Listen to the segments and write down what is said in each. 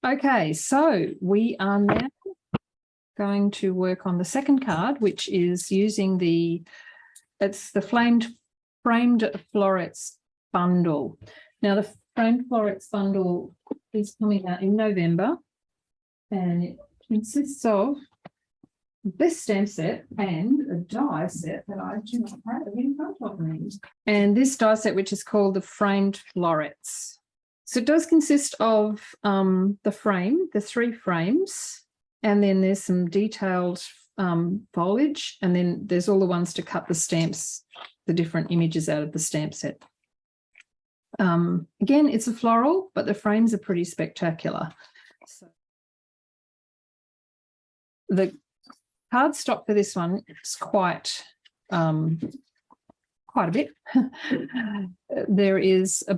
Okay, so we are now going to work on the second card, which is using it's the Framed Florets bundle. Now, the Framed Florets bundle is coming out in November, and it consists of this stamp set and a die set that I do not have in front of me. And this die set, which is called the Framed Florets. So it does consist of the frame, the 3 frames, and then there's some detailed foliage, and then there's all the ones to cut the stamps, the different images out of the stamp set. Again, it's a floral, but the frames are pretty spectacular. So the cardstock for this one is quite a bit. There is a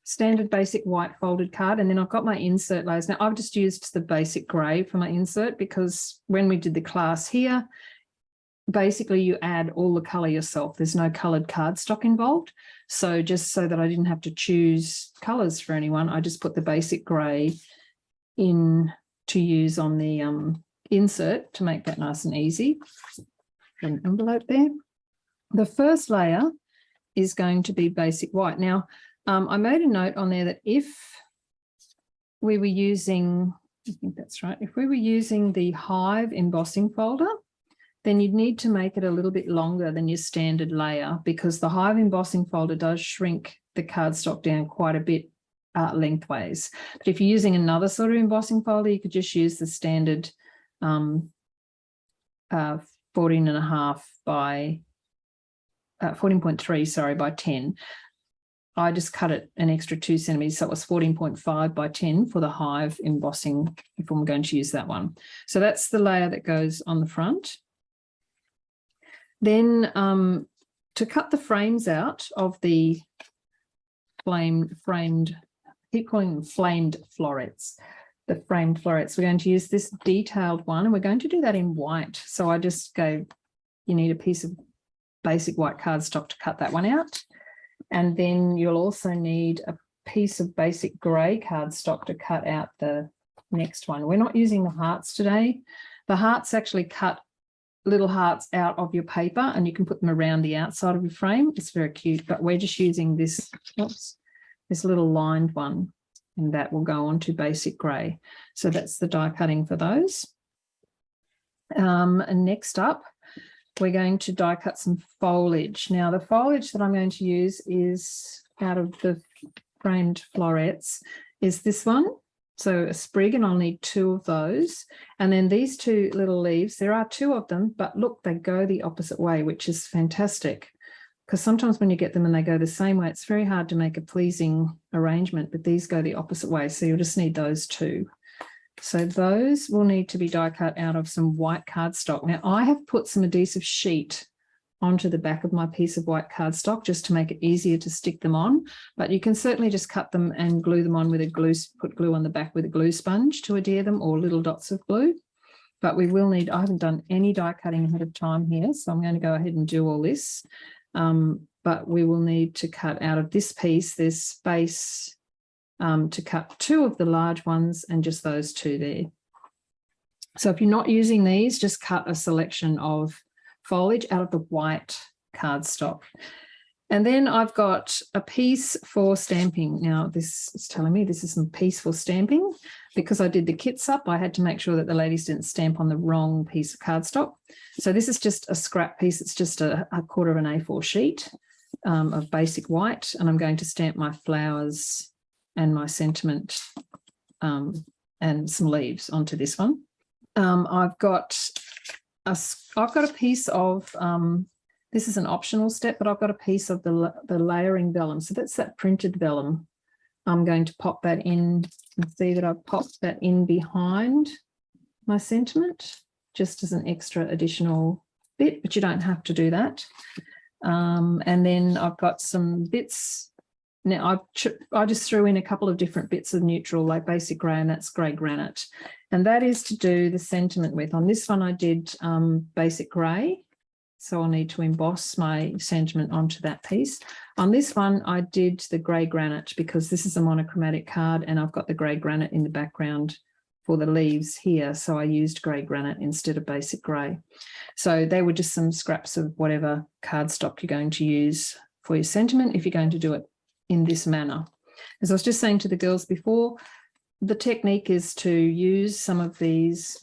standard basic white folded card, and then I've got my insert layers. Now, I've just used the basic grey for my insert because when we did the class here, basically you add all the colour yourself. There's no coloured cardstock involved. So just so that I didn't have to choose colours for anyone, I just put the basic grey in to use on the insert to make that nice and easy. An envelope there. The first layer is going to be basic white. Now, I made a note on there that if we were using, I think that's right, if we were using the Hive embossing folder, then you'd need to make it a little bit longer than your standard layer, because the Hive embossing folder does shrink the cardstock down quite a bit lengthways. But if you're using another sort of embossing folder, you could just use the standard 14.5 by 14.3, sorry, by 10. I just cut it an extra 2 centimeters, so it was 14.5 by 10 for the Hive embossing, if I'm going to use that one. So that's the layer that goes on the front. Then to cut the frames out of the framed, keep calling them Framed Florets, the Framed Florets, we're going to use this detailed one, and we're going to do that in white. So I just go, you need a piece of basic white cardstock to cut that one out. And then you'll also need a piece of basic grey cardstock to cut out the next one. We're not using the hearts today. The hearts actually cut little hearts out of your paper, and you can put them around the outside of your frame. It's very cute, but we're just using this, this little lined one, and that will go on to basic grey. So that's the die cutting for those. And next up, we're going to die cut some foliage. Now, the foliage that I'm going to use is out of the Framed Florets is this one. So a sprig, and I'll need 2 of those. And then these 2 little leaves, there are 2 of them, but look, they go the opposite way, which is fantastic. Because sometimes when you get them and they go the same way, it's very hard to make a pleasing arrangement, but these go the opposite way. So you'll just need those 2. So those will need to be die cut out of some white cardstock. Now, I have put some adhesive sheet onto the back of my piece of white cardstock just to make it easier to stick them on, but you can certainly just cut them and glue them on with a glue, put glue on the back with a glue sponge to adhere them, or little dots of glue. But we will need, I haven't done any die cutting ahead of time here, so I'm going to go ahead and do all this. But we will need to cut out of this piece, there's space to cut 2 of the large ones and just those 2 there. So if you're not using these, just cut a selection of foliage out of the white cardstock. And then I've got a piece for stamping. Now, this is telling me this is some piece for stamping. Because I did the kits up, I had to make sure that the ladies didn't stamp on the wrong piece of cardstock. So this is just a scrap piece. It's just a quarter of an A4 sheet of basic white, and I'm going to stamp my flowers and my sentiment and some leaves onto this one. I've got a piece of, this is an optional step, but I've got a piece of the layering vellum. So that's that printed vellum. I'm going to pop that in, and see that I've popped that in behind my sentiment, just as an extra additional bit, but you don't have to do that. And then I've got some bits. Now, I just threw in a couple of different bits of neutral, like basic grey, and that's grey granite. And that is to do the sentiment with. On this one, I did basic grey. So I'll need to emboss my sentiment onto that piece. On this one, I did the grey granite because this is a monochromatic card and I've got the grey granite in the background for the leaves here. So I used grey granite instead of basic grey. So they were just some scraps of whatever cardstock you're going to use for your sentiment if you're going to do it in this manner. As I was just saying to the girls before, the technique is to use some of these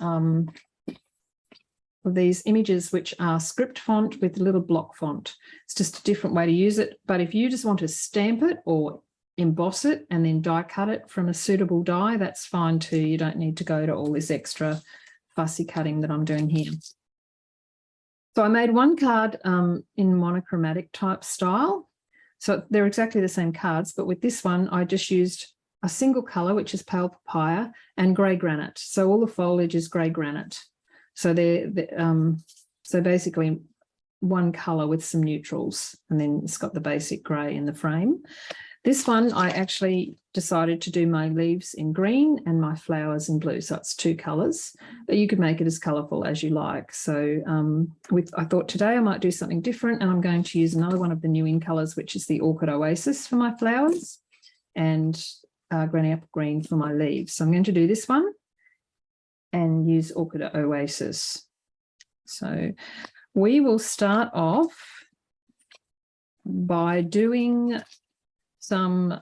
images which are script font with little block font. It's just a different way to use it. But if you just want to stamp it or emboss it and then die cut it from a suitable die, that's fine too. You don't need to go to all this extra fussy cutting that I'm doing here. So I made one card in monochromatic type style. So they're exactly the same cards, but with this one, I just used a single color, which is pale papaya, and grey granite. So all the foliage is grey granite. So so basically one color with some neutrals, and then it's got the basic grey in the frame. This one, I actually decided to do my leaves in green and my flowers in blue. So it's two colors, but you could make it as colorful as you like. So I thought today I might do something different, and I'm going to use another one of the new in colors, which is the Orchid Oasis for my flowers, and Granny Apple Green for my leaves. So I'm going to do this one and use Orchid Oasis. So we will start off by doing some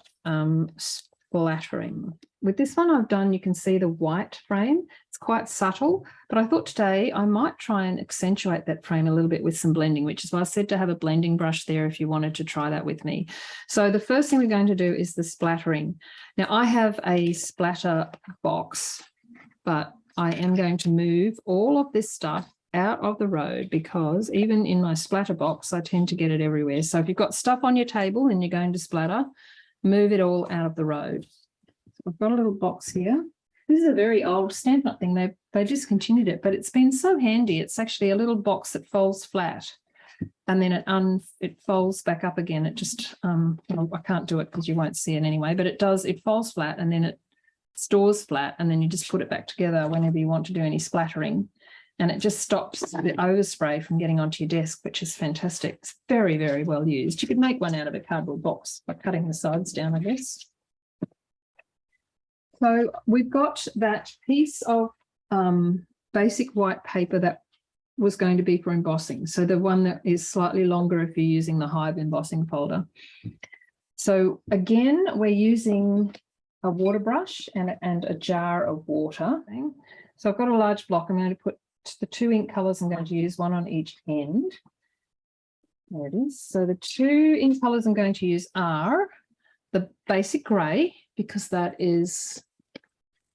splattering. With this one I've done, you can see the white frame. It's quite subtle, but I thought today I might try and accentuate that frame a little bit with some blending, which is why I said to have a blending brush there if you wanted to try that with me. So the first thing we're going to do is the splattering. Now I have a splatter box, but I am going to move all of this stuff out of the road because even in my splatter box, I tend to get it everywhere. So if you've got stuff on your table and you're going to splatter, move it all out of the road. So I've got a little box here. This is a very old Stampin' Up! Thing. They discontinued it, but it's been so handy. It's actually a little box that folds flat and then it folds back up again. It just, well, I can't do it because you won't see it anyway, but it folds flat and then it stores flat, and then you just put it back together whenever you want to do any splattering. And it just stops the overspray from getting onto your desk, which is fantastic. It's very, very well used. You could make one out of a cardboard box by cutting the sides down, I guess. So we've got that piece of basic white paper that was going to be for embossing. So the one that is slightly longer if you're using the Hive embossing folder. So again, we're using a water brush and a jar of water. So I've got a large block. I'm going to put the two ink colors. I'm going to use one on each end. There it is. So the two ink colors I'm going to use are the basic grey, because that is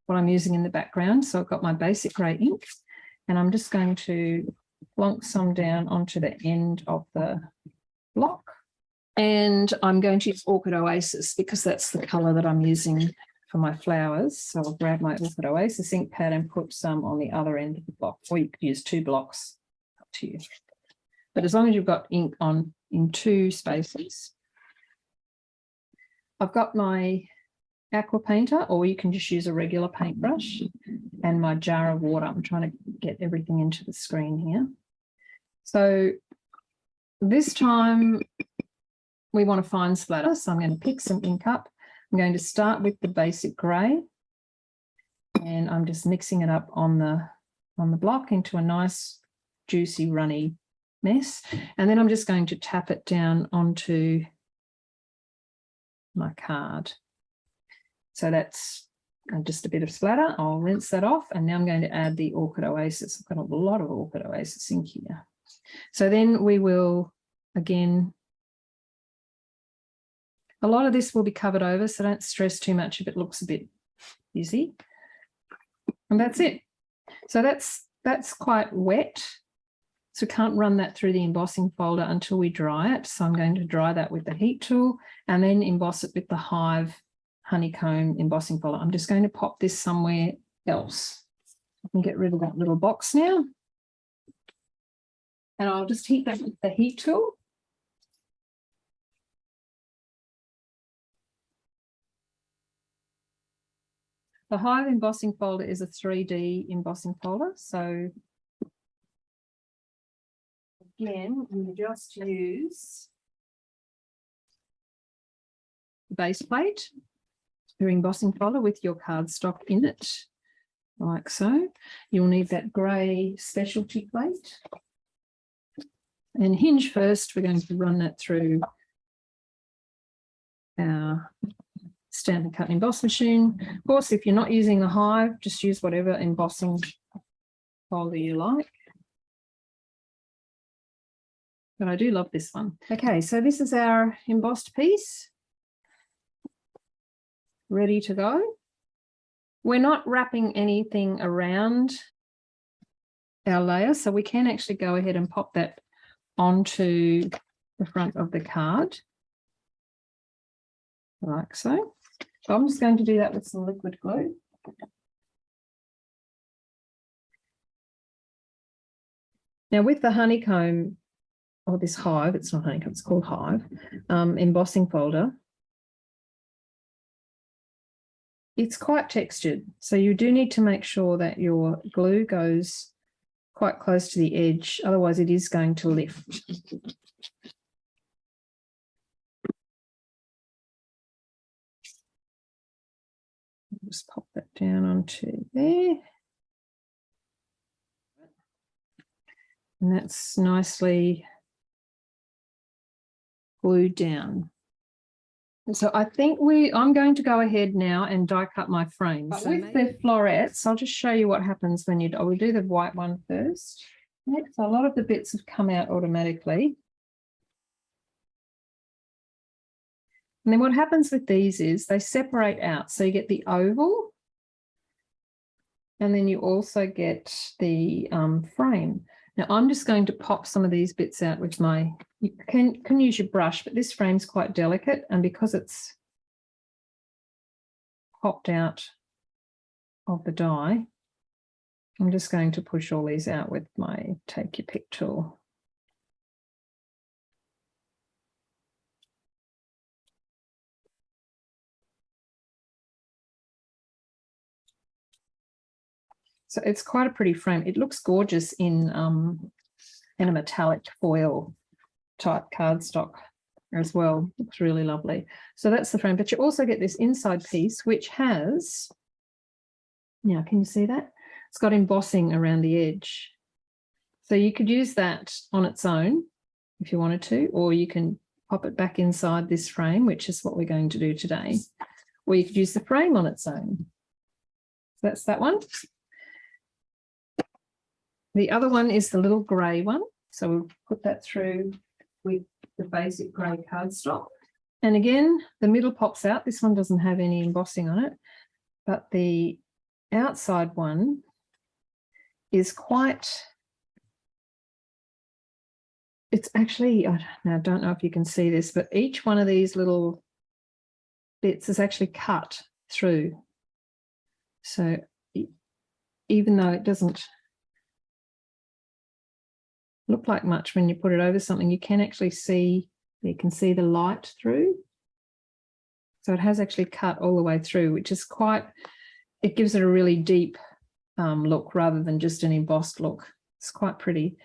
what I'm using in the background. So I've got my basic grey ink, and I'm just going to plonk some down onto the end of the block. And I'm going to use Orchid Oasis because that's the colour that I'm using for my flowers. So I'll grab my Orchid Oasis ink pad and put some on the other end of the block, or you could use two blocks, up to you. But as long as you've got ink on in two spaces. I've got my aqua painter, or you can just use a regular paintbrush, and my jar of water. I'm trying to get everything into the screen here. So this time we want to fine splatter. So I'm going to pick some ink up. I'm going to start with the basic grey, and I'm just mixing it up on the block into a nice juicy runny mess. And then I'm just going to tap it down onto my card. So that's just a bit of splatter. I'll rinse that off, and now I'm going to add the Orchid Oasis. I've got a lot of Orchid Oasis ink here. So then we will, again, a lot of this will be covered over, so don't stress too much if it looks a bit busy. And that's it. So that's quite wet. So we can't run that through the embossing folder until we dry it. So I'm going to dry that with the heat tool and then emboss it with the Hive honeycomb embossing folder. I'm just going to pop this somewhere else. I can get rid of that little box now. And I'll just heat that with the heat tool. The Hive embossing folder is a 3D embossing folder. So again, you just use the base plate, your embossing folder with your cardstock in it, like so. You'll need that grey specialty plate. And hinge first, we're going to run that through our stamp and cut and emboss machine. Of course, if you're not using the Hive, just use whatever embossing folder you like. But I do love this one. Okay, so this is our embossed piece, ready to go. We're not wrapping anything around our layer, so we can actually go ahead and pop that onto the front of the card, like so. So I'm just going to do that with some liquid glue. Now with the honeycomb, or this Hive, it's not honeycomb, it's called Hive, embossing folder, it's quite textured. So you do need to make sure that your glue goes quite close to the edge, otherwise it is going to lift. Just pop that down onto there. And that's nicely glued down. So I think I'm going to go ahead now and die cut my frame. But with the florets, I'll just show you what happens when I will do the white one first. Next, a lot of the bits have come out automatically. And then what happens with these is they separate out. So you get the oval, and then you also get the frame. Now I'm just going to pop some of these bits out with my, you can use your brush, but this frame's quite delicate, and because it's popped out of the die, I'm just going to push all these out with my take your pick tool. So it's quite a pretty frame. It looks gorgeous in a metallic foil type cardstock as well. Looks really lovely. So that's the frame, but you also get this inside piece, which has, now can you see that? It's got embossing around the edge. So you could use that on its own if you wanted to, or you can pop it back inside this frame, which is what we're going to do today. Or you could use the frame on its own. So that's that one. The other one is the little grey one. So we'll put that through with the basic grey cardstock. And again, the middle pops out. This one doesn't have any embossing on it, but the outside one is quite, it's actually, I don't know if you can see this, but each one of these little bits is actually cut through. So even though it doesn't look like much when you put it over something, you can actually see, you can see the light through. So it has actually cut all the way through, which is quite, it gives it a really deep look rather than just an embossed look. It's quite pretty.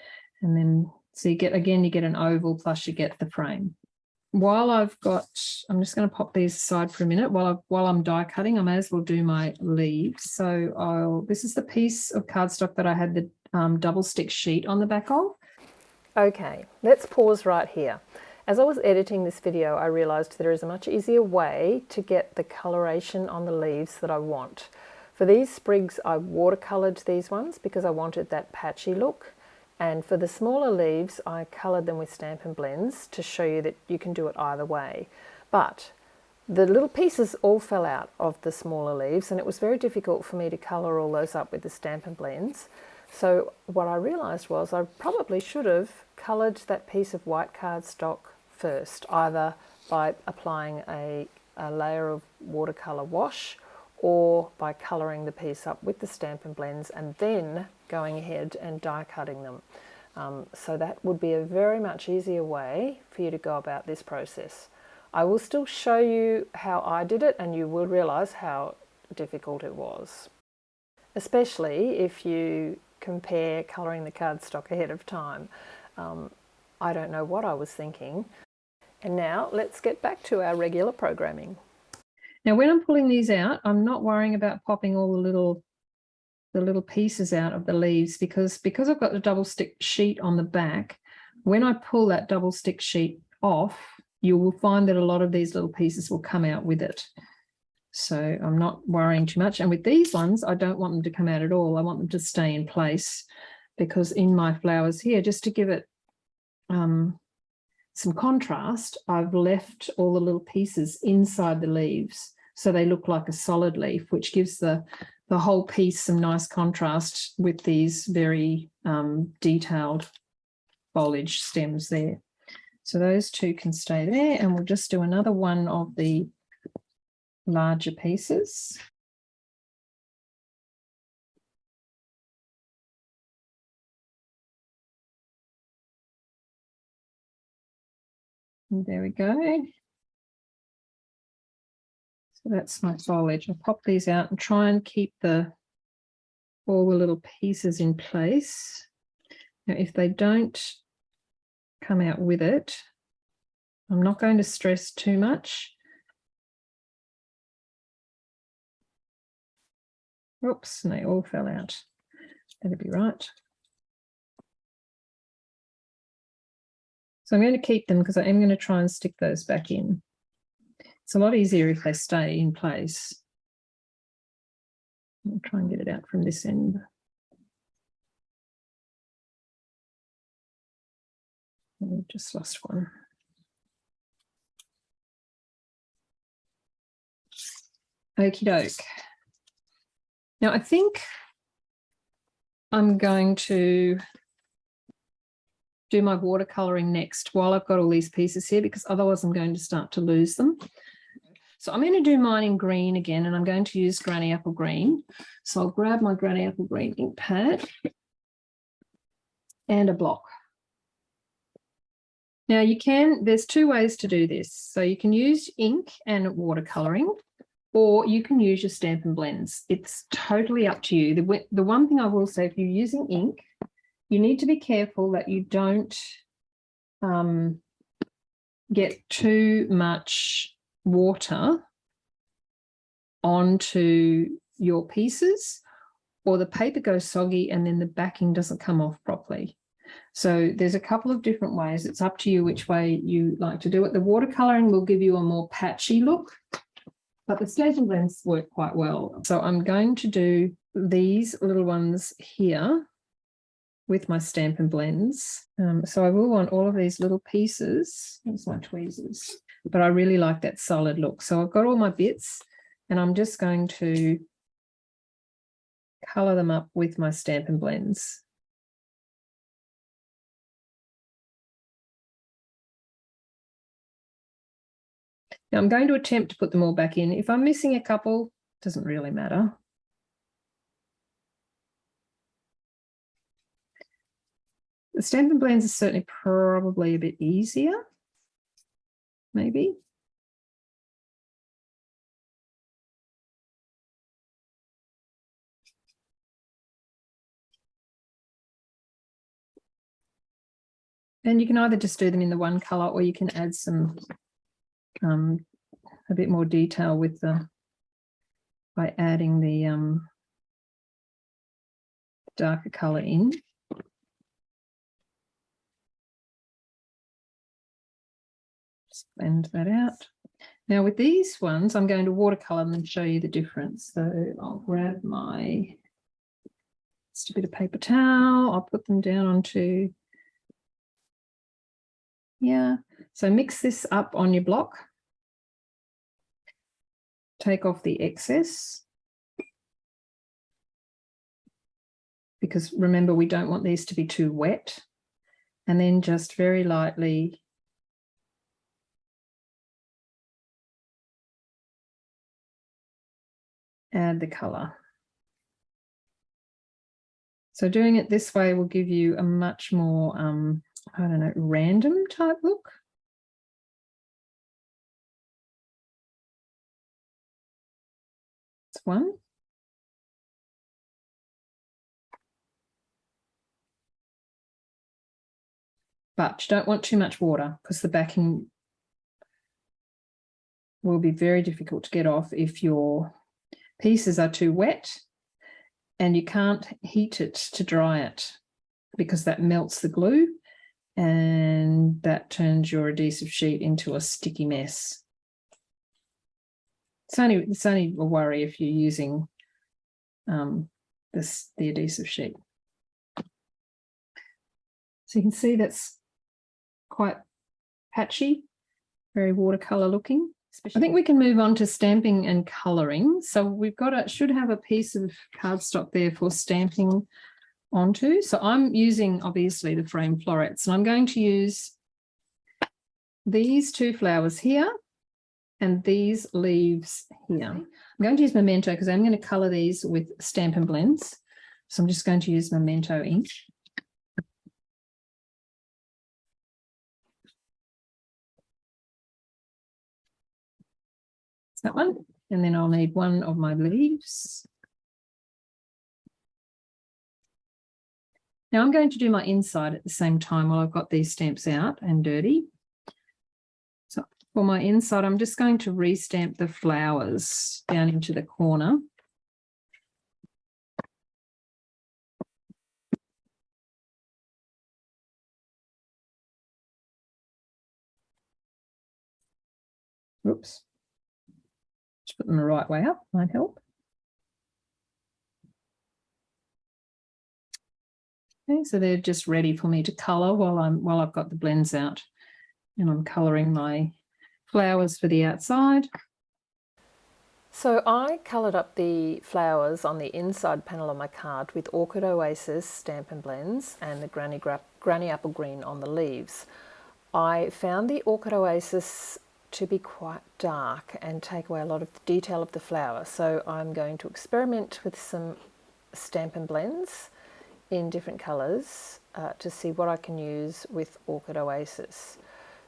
And then, so you get, again, you get an oval plus you get the frame. While I've got, I'm just going to pop these aside for a minute while I'm die cutting. I may as well do my leaves. So this is the piece of cardstock that I had the double stick sheet on the back of. Okay, let's pause right here. As I was editing this video, I realised there is a much easier way to get the coloration on the leaves that I want. For these sprigs, I watercoloured these ones because I wanted that patchy look. And for the smaller leaves, I coloured them with Stampin' Blends to show you that you can do it either way. But the little pieces all fell out of the smaller leaves, and it was very difficult for me to colour all those up with the Stampin' Blends. So what I realised was I probably should have coloured that piece of white cardstock first, either by applying a layer of watercolour wash or by colouring the piece up with the Stampin' Blends and then going ahead and die cutting them. So that would be a very much easier way for you to go about this process. I will still show you how I did it, and you will realise how difficult it was, especially if you compare colouring the cardstock ahead of time. I don't know what I was thinking. And now let's get back to our regular programming. Now, when I'm pulling these out, I'm not worrying about popping all the little pieces out of the leaves because I've got the double stick sheet on the back. When I pull that double stick sheet off, you will find that a lot of these little pieces will come out with it. So I'm not worrying too much. And with these ones, I don't want them to come out at all. I want them to stay in place because in my flowers here, just to give it some contrast, I've left all the little pieces inside the leaves so they look like a solid leaf, which gives the whole piece some nice contrast with these very detailed foliage stems there. So those two can stay there, and we'll just do another one of the larger pieces. And there we go. So that's my foliage. I'll pop these out and try and keep all the little pieces in place. Now, if they don't come out with it, I'm not going to stress too much. Oops, and they all fell out. That'd be right. So I'm going to keep them because I am going to try and stick those back in. It's a lot easier if they stay in place. I'll try and get it out from this end. I've just lost one. Okie doke. Now I think I'm going to do my watercolouring next while I've got all these pieces here, because otherwise I'm going to start to lose them. So I'm going to do mine in green again, and I'm going to use Granny Apple Green. So I'll grab my Granny Apple Green ink pad and a block. Now there's two ways to do this. So you can use ink and watercolouring, or you can use your Stampin' Blends. It's totally up to you. The one thing I will say, if you're using ink, you need to be careful that you don't get too much water onto your pieces, or the paper goes soggy and then the backing doesn't come off properly. So there's a couple of different ways. It's up to you which way you like to do it. The watercolouring will give you a more patchy look, but the Stampin' Blends work quite well. So I'm going to do these little ones here with my Stampin' Blends. So I will want all of these little pieces. Here's my tweezers. But I really like that solid look. So I've got all my bits, and I'm just going to colour them up with my Stampin' Blends. Now I'm going to attempt to put them all back in. If I'm missing a couple, it doesn't really matter. The Stampin' Blends are certainly probably a bit easier, maybe. And you can either just do them in the one colour, or you can add some a bit more detail with by adding the darker colour in. Just blend that out. Now with these ones, I'm going to watercolour them and show you the difference. So I'll grab just a bit of paper towel. I'll put them down onto, yeah. So mix this up on your block. Take off the excess, because remember, we don't want these to be too wet. And then just very lightly add the colour. So doing it this way will give you a much more, I don't know, random type look. That's one. but you don't want too much water because the backing will be very difficult to get off if your pieces are too wet, and you can't heat it to dry it because that melts the glue and that turns your adhesive sheet into a sticky mess. It's only a worry if you're using the adhesive sheet. So you can see that's quite patchy, very watercolor looking. I think we can move on to stamping and colouring. So we've got should have a piece of cardstock there for stamping onto. So I'm using obviously the Framed Florets, and I'm going to use these two flowers here and these leaves here. I'm going to use Memento because I'm going to colour these with Stampin' Blends. So I'm just going to use Memento ink. That one, and then I'll need one of my leaves. Now I'm going to do my inside at the same time while I've got these stamps out and dirty. So for my inside, I'm just going to restamp the flowers down into the corner. Oops. Just put them the right way up, might help. Okay, so they're just ready for me to colour while I've got the blends out, and I'm colouring my flowers for the outside. So I coloured up the flowers on the inside panel of my card with Orchid Oasis Stampin' Blends and the Granny Apple Green on the leaves. I found the Orchid Oasis to be quite dark and take away a lot of the detail of the flower, so I'm going to experiment with some Stampin' Blends in different colours to see what I can use with Orchid Oasis.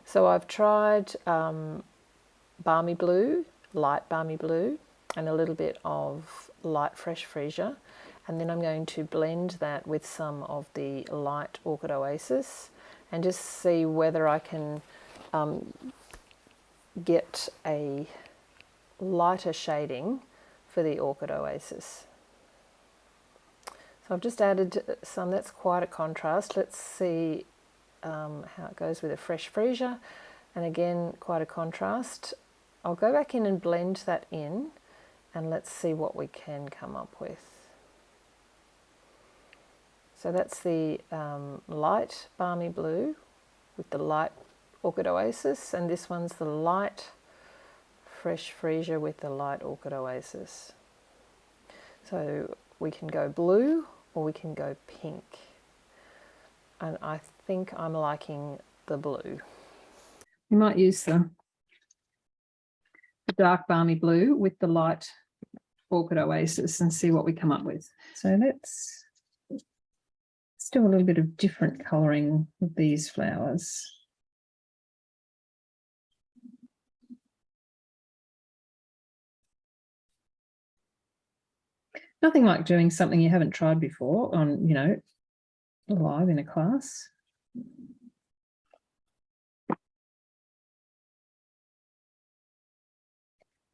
So I've tried Balmy Blue, light Balmy Blue, and a little bit of light Fresh Freesia, and then I'm going to blend that with some of the light Orchid Oasis and just see whether I can get a lighter shading for the Orchid Oasis. So I've just added some. That's quite a contrast. Let's see how it goes with a Fresh Freesia, and again quite a contrast. I'll go back in and blend that in, and let's see what we can come up with. So that's the light Balmy Blue with the light Orchid Oasis, and this one's the light Fresh Freesia with the light Orchid Oasis. So we can go blue or we can go pink, and I think I'm liking the blue. You might use the dark Balmy Blue with the light Orchid Oasis and see what we come up with. So let's do a little bit of different colouring with these flowers. Nothing like doing something you haven't tried before on, live in a class.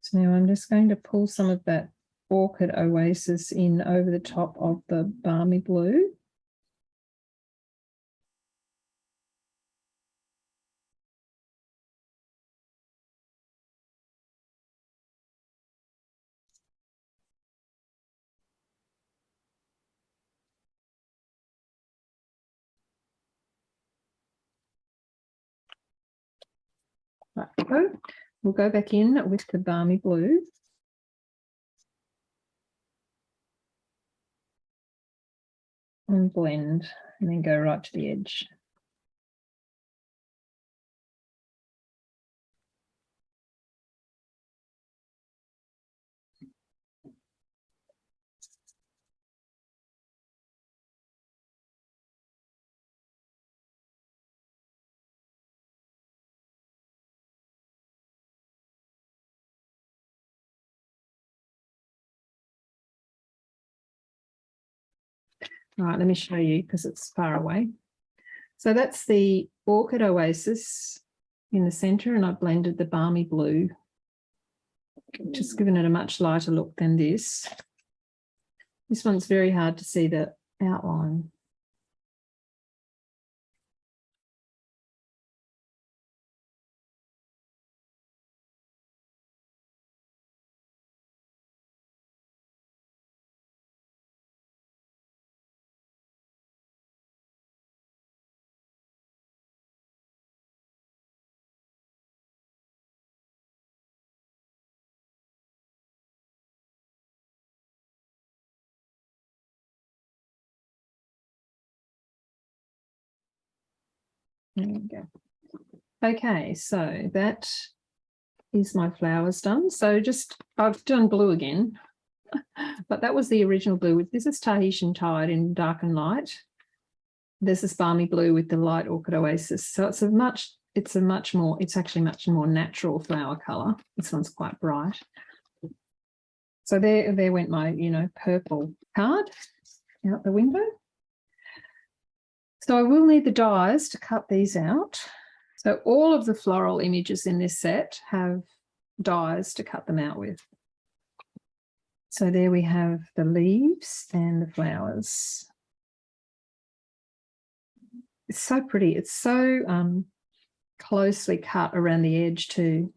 So now I'm just going to pull some of that Orchid Oasis in over the top of the Balmy Blue. Right, we'll go back in with the Balmy Blue. And blend, and then go right to the edge. All right, let me show you because it's far away. So that's the Orchid Oasis in the center, and I blended the balmy blue, just giving it a much lighter look than this. This one's very hard to see the outline. There we go. Okay, so that is my flowers done. So just, I've done blue again, but that was the original blue. This is Tahitian Tide in dark and light. This is balmy blue with the light Orchid Oasis. So it's actually much more natural flower color. This one's quite bright. So there went my, purple card out the window. So I will need the dies to cut these out. So all of the floral images in this set have dies to cut them out with. So there we have the leaves and the flowers. It's so pretty. It's so closely cut around the edge too.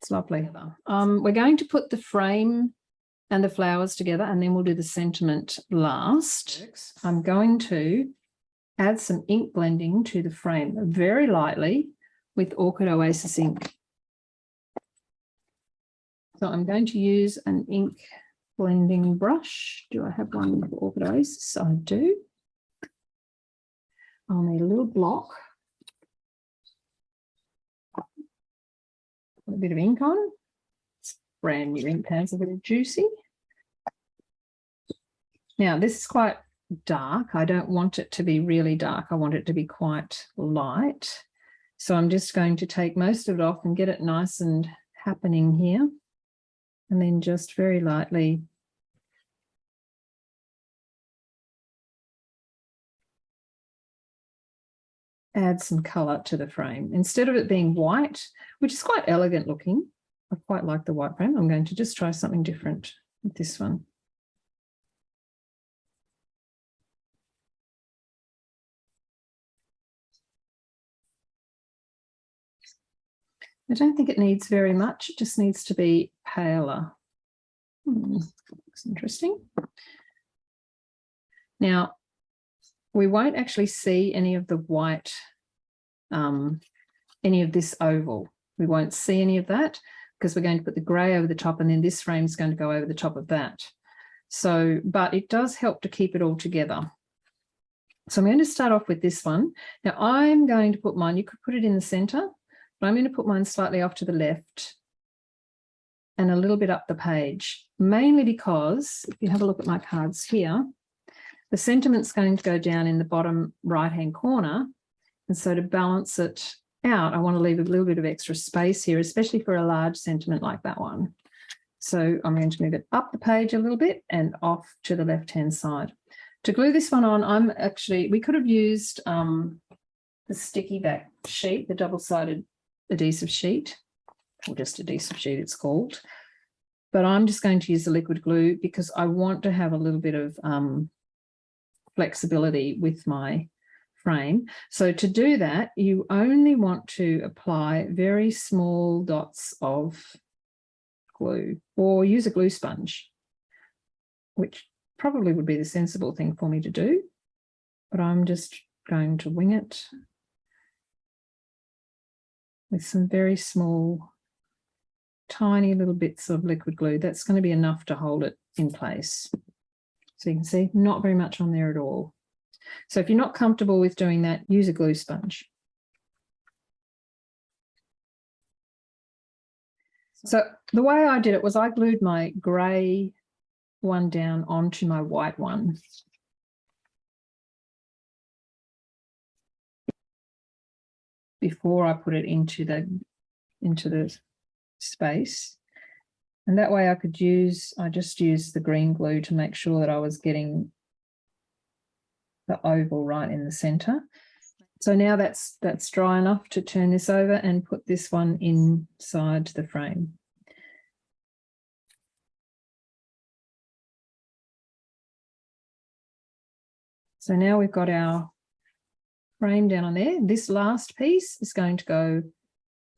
It's lovely. We're going to put the frame and the flowers together, and then we'll do the sentiment last. I'm going to add some ink blending to the frame very lightly with Orchid Oasis ink. So I'm going to use an ink blending brush. Do I have one with Orchid Oasis? I do. I'll need a little block. Put a bit of ink on. It's brand new ink pads, a bit juicy. Now this is quite dark. I don't want it to be really dark. I want it to be quite light. So I'm just going to take most of it off and get it nice and happening here. And then just very lightly add some colour to the frame. Instead of it being white, which is quite elegant looking, I quite like the white frame. I'm going to just try something different with this one. I don't think it needs very much. It just needs to be paler. Looks interesting. Now, we won't actually see any of the white, any of this oval. We won't see any of that because we're going to put the grey over the top, and then this frame is going to go over the top of that. So, but it does help to keep it all together. So I'm going to start off with this one. Now I'm going to put mine, you could put it in the centre, but I'm going to put mine slightly off to the left and a little bit up the page, mainly because if you have a look at my cards here, the sentiment's going to go down in the bottom right-hand corner. And so to balance it out, I want to leave a little bit of extra space here, especially for a large sentiment like that one. So I'm going to move it up the page a little bit and off to the left-hand side. To glue this one on, we could have used the sticky back sheet, the double-sided adhesive sheet, or just adhesive sheet it's called. But I'm just going to use the liquid glue because I want to have a little bit of flexibility with my frame. So to do that, you only want to apply very small dots of glue, or use a glue sponge, which probably would be the sensible thing for me to do, but I'm just going to wing it with some very small, tiny little bits of liquid glue. That's going to be enough to hold it in place. So you can see not very much on there at all. So if you're not comfortable with doing that, use a glue sponge. So the way I did it was I glued my grey one down onto my white one. Before I put it into the space. And that way I just used the green glue to make sure that I was getting the oval right in the center. So now that's dry enough to turn this over and put this one inside the frame. So now we've got our frame down on there. This last piece is going to go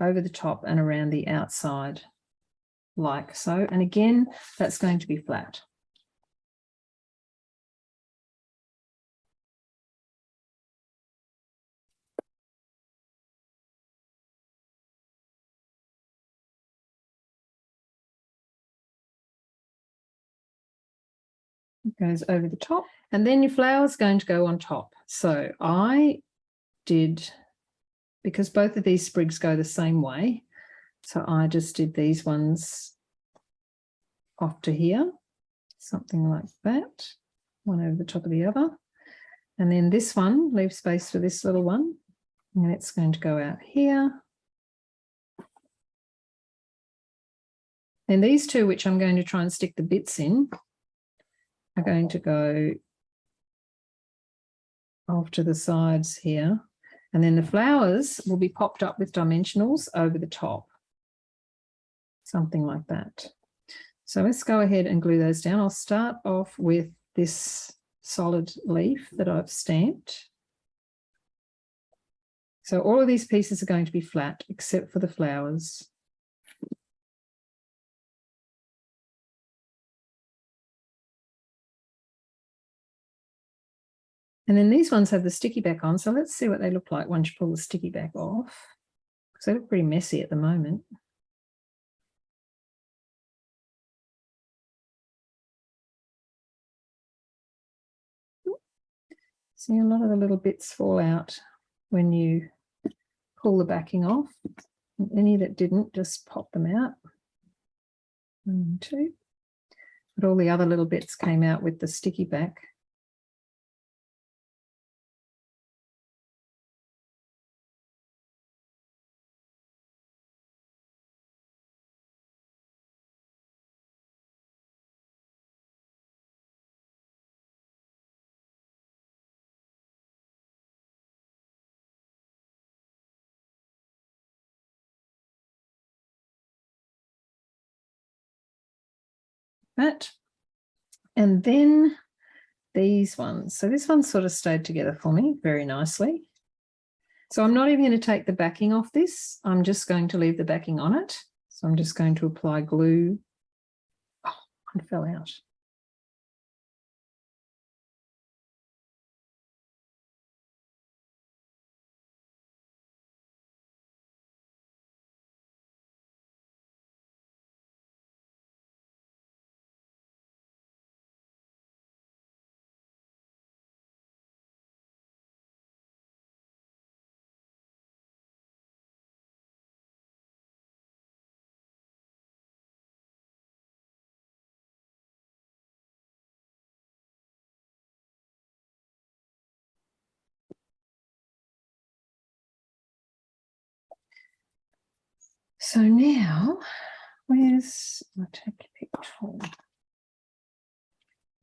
over the top and around the outside like so. And again, that's going to be flat. It goes over the top, and then your flower is going to go on top. So I did, because both of these sprigs go the same way, so I just did these ones off to here, something like that, one over the top of the other. And then this one, leave space for this little one, and it's going to go out here. And these two, which I'm going to try and stick the bits in, are going to go off to the sides here. And then the flowers will be popped up with dimensionals over the top, something like that. So let's go ahead and glue those down. I'll start off with this solid leaf that I've stamped. So all of these pieces are going to be flat except for the flowers. And then these ones have the sticky back on. So let's see what they look like once you pull the sticky back off, because they look pretty messy at the moment. See, a lot of the little bits fall out when you pull the backing off. And any that didn't, just pop them out. 1, 2. But all the other little bits came out with the sticky back. That. And then these ones. So this one sort of stayed together for me very nicely. So I'm not even going to take the backing off this. I'm just going to leave the backing on it. So I'm just going to apply glue. Oh, it fell out. So now, where's my take a picture?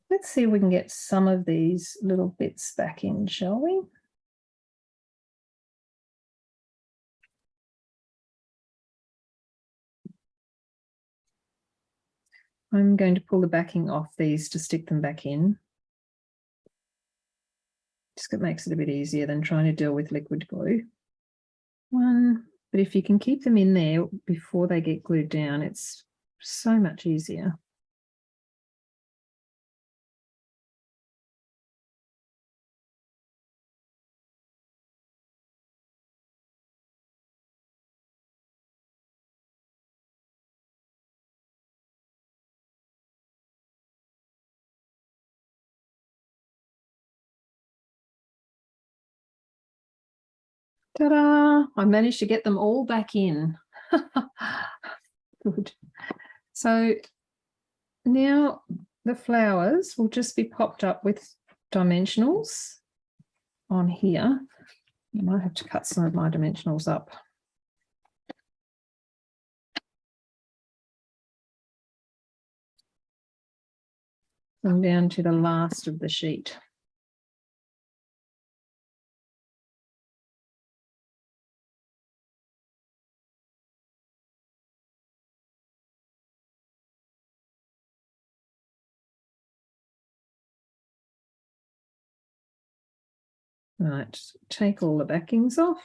Let's see if we can get some of these little bits back in, shall we? I'm going to pull the backing off these to stick them back in. Just it makes it a bit easier than trying to deal with liquid glue. But if you can keep them in there before they get glued down, it's so much easier. Ta-da! I managed to get them all back in. Good. So now the flowers will just be popped up with dimensionals on here. I might have to cut some of my dimensionals up. I'm down to the last of the sheet. Right, take all the backings off.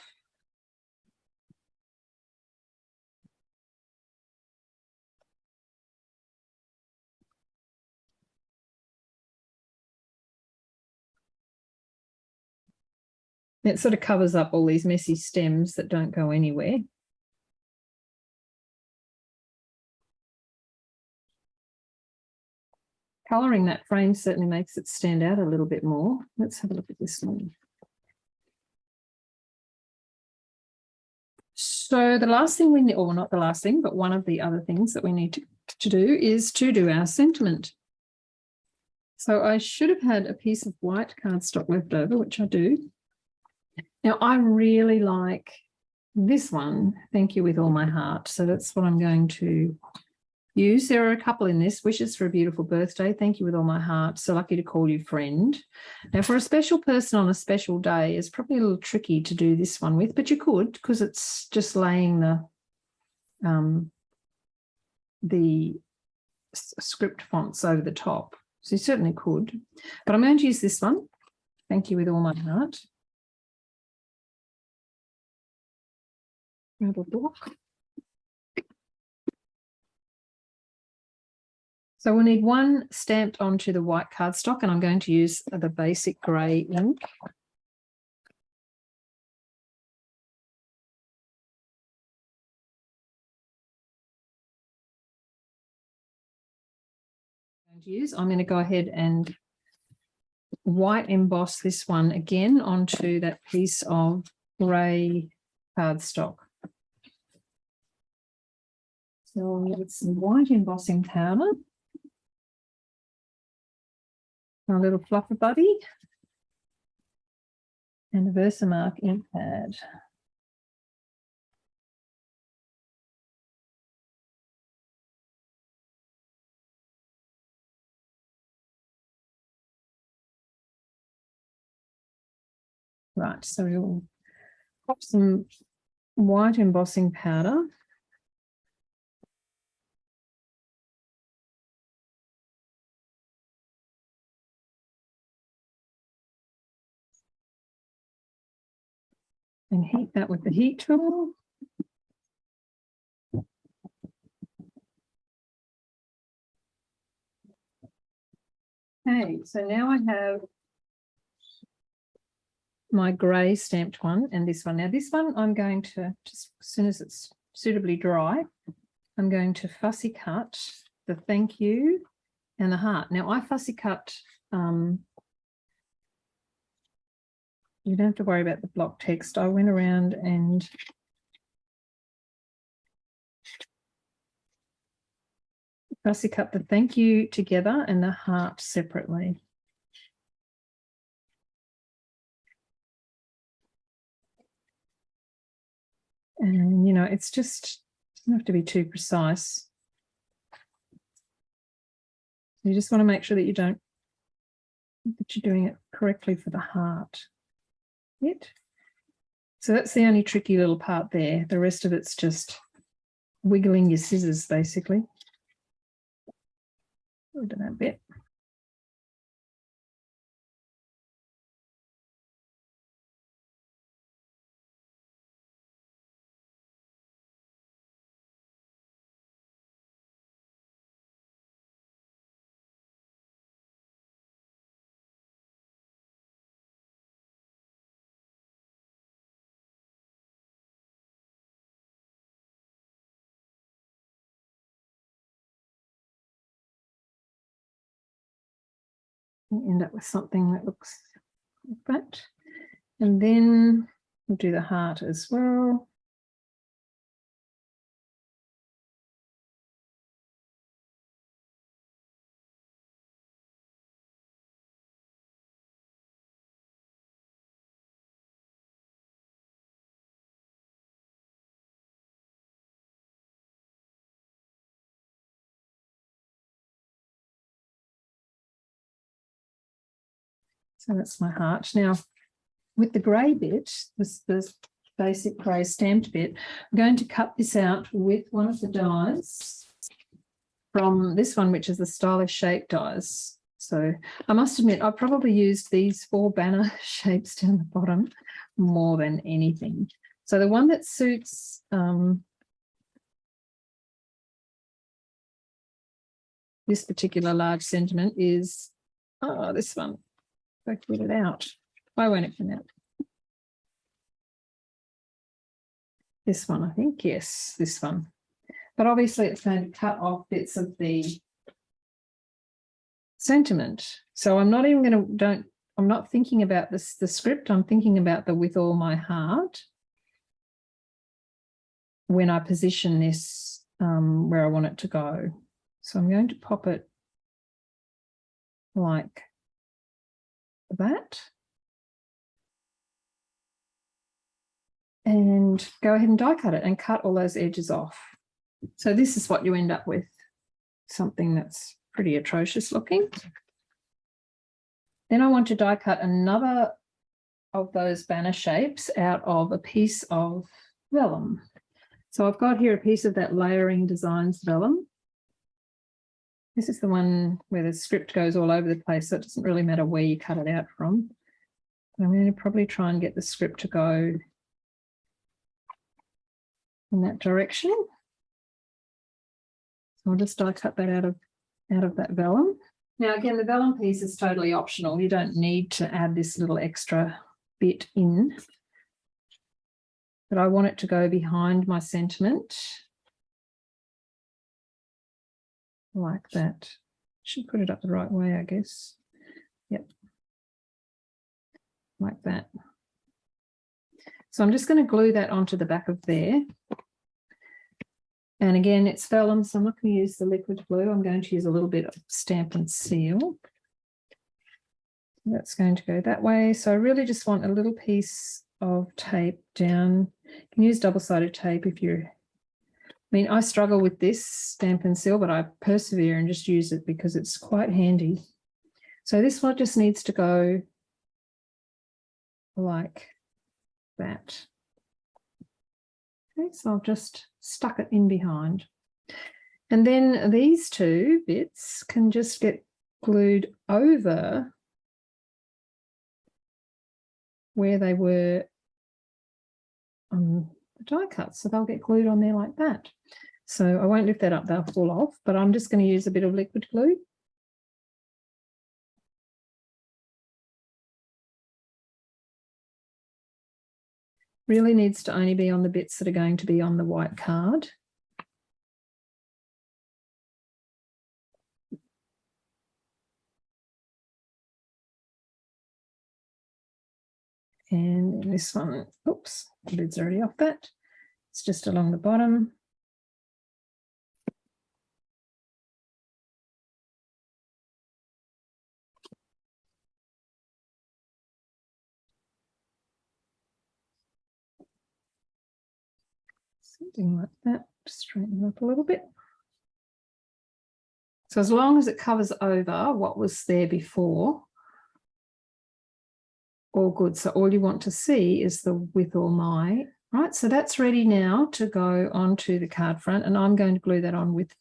It sort of covers up all these messy stems that don't go anywhere. Colouring that frame certainly makes it stand out a little bit more. Let's have a look at this one. So the last thing we need, or not the last thing, but one of the other things that we need to do is to do our sentiment. So I should have had a piece of white cardstock left over, which I do. Now I really like this one, Thank You With All My Heart. So that's what I'm going to use. There are a couple in this. Wishes for a Beautiful Birthday, Thank You With All My Heart, So Lucky to Call You Friend. Now for a special person on a special day, it's probably a little tricky to do this one with, but you could, because it's just laying the script fonts over the top. So you certainly could, but I'm going to use this one, Thank You With All My Heart. Rather block. So we'll need one stamped onto the white cardstock, and I'm going to use the basic grey ink. I'm going to go ahead and white emboss this one again onto that piece of grey cardstock. So I'll get some white embossing powder. A little fluffer buddy and a Versamark ink pad. Right, so we'll pop some white embossing powder. And heat that with the heat tool. Okay, so now I have my grey stamped one and this one. Now this one I'm going to, just as soon as it's suitably dry, I'm going to fussy cut the thank you and the heart. Now I fussy cut, you don't have to worry about the block text. I went around and fussy cut the thank you together and the heart separately. And, you know, it's just, it doesn't have to be too precise. You just want to make sure that that you're doing it correctly for the heart. Yet. So that's the only tricky little part there. The rest of it's just wiggling your scissors, basically. We'll do that bit. End up with something that looks like that. And then we'll do the heart as well. So that's my heart. Now, with the grey bit, this basic grey stamped bit, I'm going to cut this out with one of the dies from this one, which is the Stylish Shape dies. So I must admit, I probably used these 4 banner shapes down the bottom more than anything. So the one that suits this particular large sentiment is, this one. If I get it out. Why won't it come out? This one, I think. Yes, this one. But obviously it's going to cut off bits of the sentiment. So I'm not even going to, I'm not thinking about this, the script. I'm thinking about the with all my heart when I position this where I want it to go. So I'm going to pop it like that. And go ahead and die cut it and cut all those edges off. So this is what you end up with, something that's pretty atrocious looking. Then I want to die cut another of those banner shapes out of a piece of vellum. So I've got here a piece of that Layering Designs vellum. This is the one where the script goes all over the place, so it doesn't really matter where you cut it out from. But I'm going to probably try and get the script to go in that direction. So I'll just die cut that out of that vellum. Now again, the vellum piece is totally optional. You don't need to add this little extra bit in. But I want it to go behind my sentiment. Like that. Should put it up the right way, I guess. Yep. Like that. So I'm just going to glue that onto the back of there. And again, it's vellum, so I'm not going to use the liquid glue. I'm going to use a little bit of Stamp and Seal. That's going to go that way. So I really just want a little piece of tape down. You can use double-sided tape if you're, I mean, I struggle with this Stamp and Seal, but I persevere and just use it because it's quite handy. So this one just needs to go like that. Okay, so I've just stuck it in behind. And then these two bits can just get glued over where they were on the die cut. So they'll get glued on there like that. So I won't lift that up, they'll fall off, but I'm just going to use a bit of liquid glue. Really needs to only be on the bits that are going to be on the white card. And in this one, oops, the lid's already off that. It's just along the bottom. Something like that, straighten it up a little bit. So as long as it covers over what was there before, all good. So all you want to see is the with all my, right? So that's ready now to go onto the card front, and I'm going to glue that on with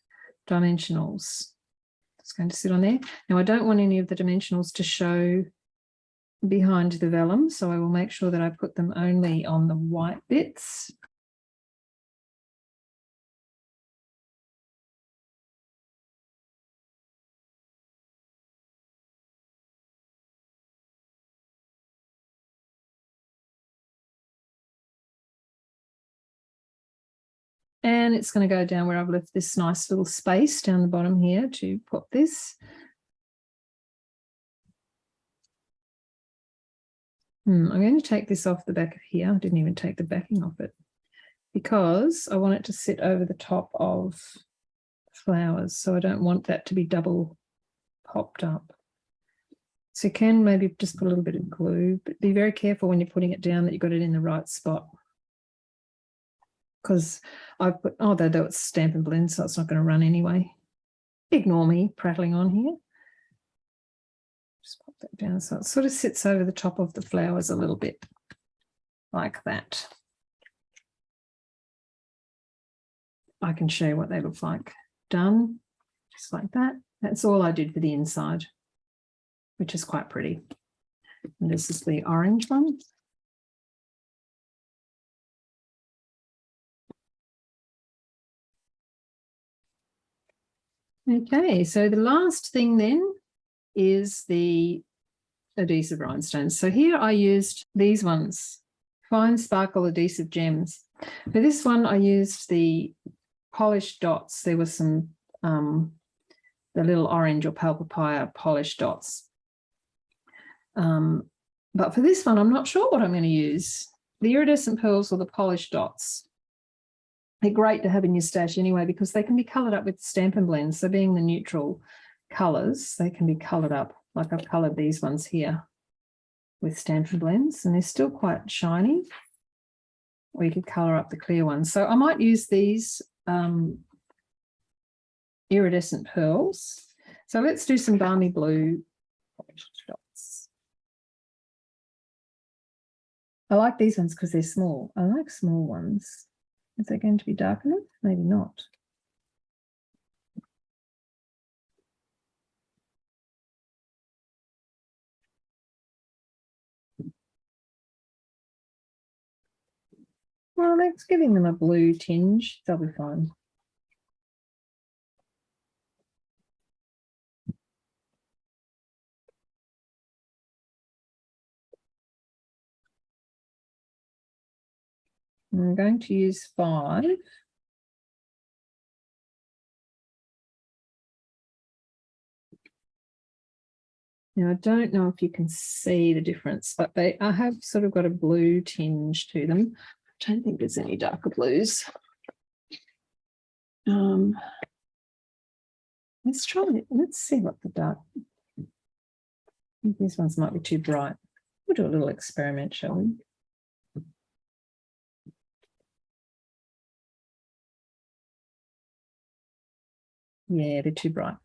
dimensionals. It's going to sit on there. Now I don't want any of the dimensionals to show behind the vellum, so I will make sure that I put them only on the white bits. And it's going to go down where I've left this nice little space down the bottom here to put this. I'm going to take this off the back of here. I didn't even take the backing off it because I want it to sit over the top of flowers. So I don't want that to be double popped up. So you can maybe just put a little bit of glue, but be very careful when you're putting it down that you've got it in the right spot. Because I've put, oh, though it's Stamp and Blend, so it's not going to run anyway. Ignore me prattling on here. Just pop that down so it sort of sits over the top of the flowers a little bit, like that. I can show you what they look like. Done, just like that. That's all I did for the inside. which is quite pretty. And this is the orange one. Okay, so the last thing then is the adhesive rhinestones. So here I used these ones, fine sparkle adhesive gems. For this one, I used the polished dots. There was some, the little orange or pale papaya polished dots. But for this one, I'm not sure what I'm going to use. The iridescent pearls or the polished dots. They're great to have in your stash anyway, because they can be coloured up with Stampin' Blends. So being the neutral colours, they can be coloured up. Like I've coloured these ones here with Stampin' Blends, and they're still quite shiny. Or you could colour up the clear ones. So I might use these iridescent pearls. So let's do some balmy blue dots. I like these ones because they're small. I like small ones. Is that going to be dark enough? Maybe not. Well, that's giving them a blue tinge. They'll be fine. I'm going to use 5. Now, I don't know if you can see the difference, but I have sort of got a blue tinge to them. I don't think there's any darker blues. Let's try it. Let's see what the dark. I think these ones might be too bright. We'll do a little experiment, shall we? Yeah, they're too bright.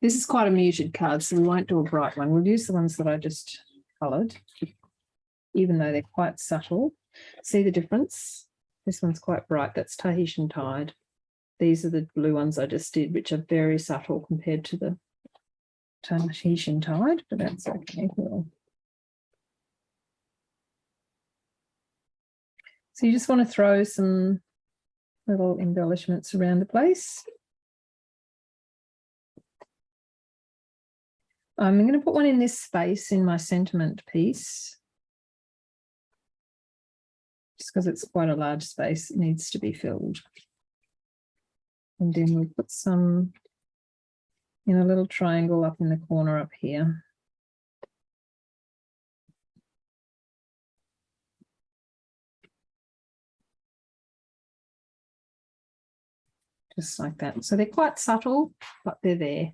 This is quite a muted card, so we won't do a bright one. We'll use the ones that I just coloured, even though they're quite subtle. See the difference? This one's quite bright. That's Tahitian Tide. These are the blue ones I just did, which are very subtle compared to the Tahitian Tide, but that's okay. So you just want to throw some little embellishments around the place. I'm going to put one in this space in my sentiment piece. Just because it's quite a large space, it needs to be filled. And then we'll put some in a little triangle up in the corner up here. Just like that. So they're quite subtle, but they're there.